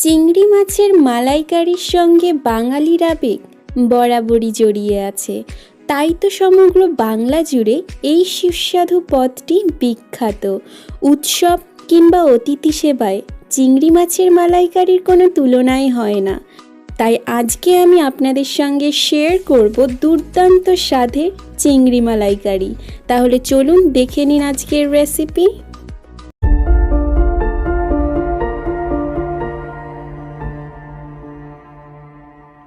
চিংড়ি মাছের মালাইকারির সঙ্গে বাঙালির আবেগ বরাবরই জড়িয়ে আছে। তাই তো সমগ্র বাংলা জুড়ে এই সুস্বাদু পদটি বিখ্যাত। উৎসব কিংবা অতিথি সেবায় চিংড়ি মাছের মালাইকারির কোনো তুলনাই হয় না। তাই আজকে আমি আপনাদের সঙ্গে শেয়ার করব দুর্দান্ত স্বাদের চিংড়ি মালাইকারি। তাহলে চলুন দেখে নিন আজকের রেসিপি।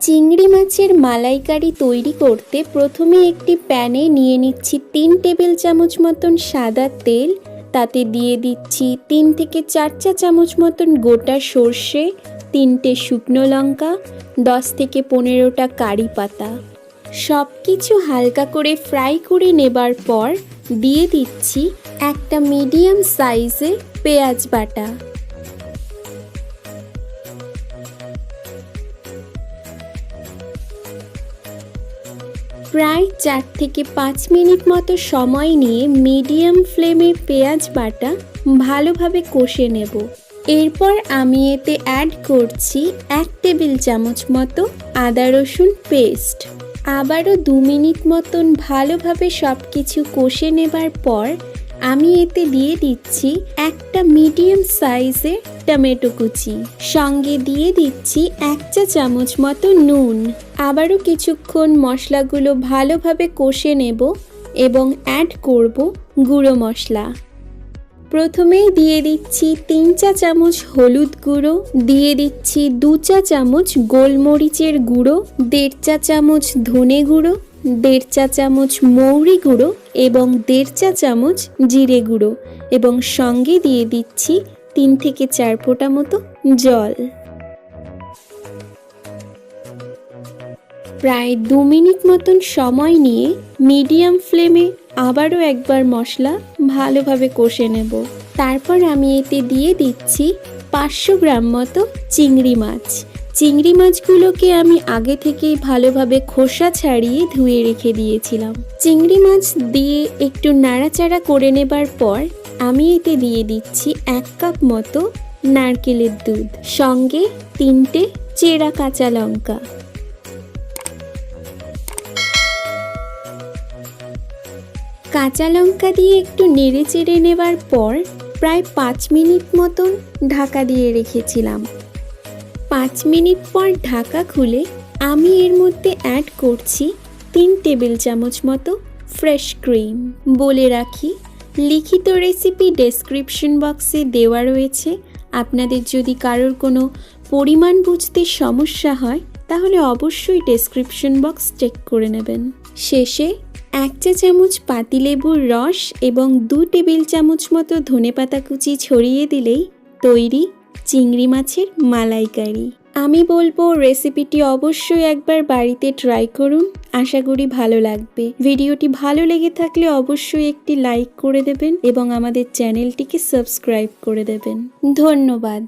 চিংড়ি মাছের মালাইকারি তৈরি করতে প্রথমে একটি প্যানে নিয়ে নিচ্ছি 3 টেবিল চামচ মতন সাদা তেল। তাতে দিয়ে দিচ্ছি 3 থেকে 4 চা চামচ মতন গোটা সর্ষে, 3টে শুকনো লঙ্কা, 10 থেকে 15টা কারি পাতা। সব কিছু হালকা করে ফ্রাই করে নেবার পর দিয়ে দিচ্ছি একটা মিডিয়াম সাইজের পেঁয়াজ বাটা। প্রায় 4 থেকে 5 মিনিট মতো সময় নিয়ে মিডিয়াম ফ্লেমে পেঁয়াজ বাটা ভালোভাবে কষে নেব। এরপর আমি এতে অ্যাড করছি 1 টেবিল চামচ মতো আদা রসুন পেস্ট। আবারও 2 মিনিট মতন ভালোভাবে সব কিছু কষে নেবার পর আমি এতে দিয়ে দিচ্ছি একটা মিডিয়াম সাইজের টমেটো কুচি, সঙ্গে দিয়ে দিচ্ছি 1 চা চামচ মতো নুন। আবারও কিছুক্ষণ মশলাগুলো ভালোভাবে কষে নেব এবং অ্যাড করব গুঁড়ো মশলা। প্রথমেই দিয়ে দিচ্ছি 3 চা চামচ হলুদ গুঁড়ো, দিয়ে দিচ্ছি 2 চা চামচ গোলমরিচের গুঁড়ো, 1.5 চা চামচ ধনে গুঁড়ো, 1.5 চা চামচ মৌরি গুঁড়ো এবং 1.5 চা চামচ জিরে গুঁড়ো এবং সঙ্গে দিয়ে দিচ্ছি 3 থেকে 4 ফোঁটা মতো জল। প্রায় 2 মিনিট মতন সময় নিয়ে মিডিয়াম ফ্লেমে আবারও একবার মশলা ভালোভাবে কষে নেব। তারপর আমি এতে দিয়ে দিচ্ছি 500 গ্রাম মতো চিংড়ি মাছ। চিংড়ি মাছগুলোকে আমি আগে থেকেই ভালোভাবে খোসা ছাড়িয়ে ধুয়ে রেখে দিয়েছিলাম। চিংড়ি মাছ দিয়ে একটু নাড়াচাড়া করে নেবার পর আমি এতে দিয়ে দিচ্ছি 1 কাপ মতো নারকেলের দুধ, সঙ্গে 3টে চেরা কাঁচা লঙ্কা। কাঁচা লঙ্কা দিয়ে একটু নেড়ে চেড়ে নেবার পর প্রায় 5 মিনিট মতন ঢাকা দিয়ে রেখেছিলাম। 5 মিনিট পর ঢাকা খুলে আমি এর মধ্যে অ্যাড করছি 3 টেবিল চামচ মতো ফ্রেশ ক্রিম। বলে রাখি, লিখিত রেসিপি ডেসক্রিপশন বক্সে দেওয়া রয়েছে। আপনাদের যদি কারোর কোনো পরিমাণ বুঝতে সমস্যা হয় তাহলে অবশ্যই ডেসক্রিপশন বক্স চেক করে নেবেন। শেষে 1 চা চামচ পাতিলেবুর রস এবং 2 টেবিল চামচ মতো ধনেপাতা কুচি ছড়িয়ে দিলেই তৈরি চিংড়ি মাছের মালাইকারি। আমি বলবো রেসিপিটি অবশ্যই একবার বাড়িতে ট্রাই করুন, আশা করি ভালো লাগবে। ভিডিওটি ভালো লেগে থাকলে অবশ্যই একটি লাইক করে দেবেন এবং আমাদের চ্যানেলটিকে সাবস্ক্রাইব করে দেবেন। ধন্যবাদ।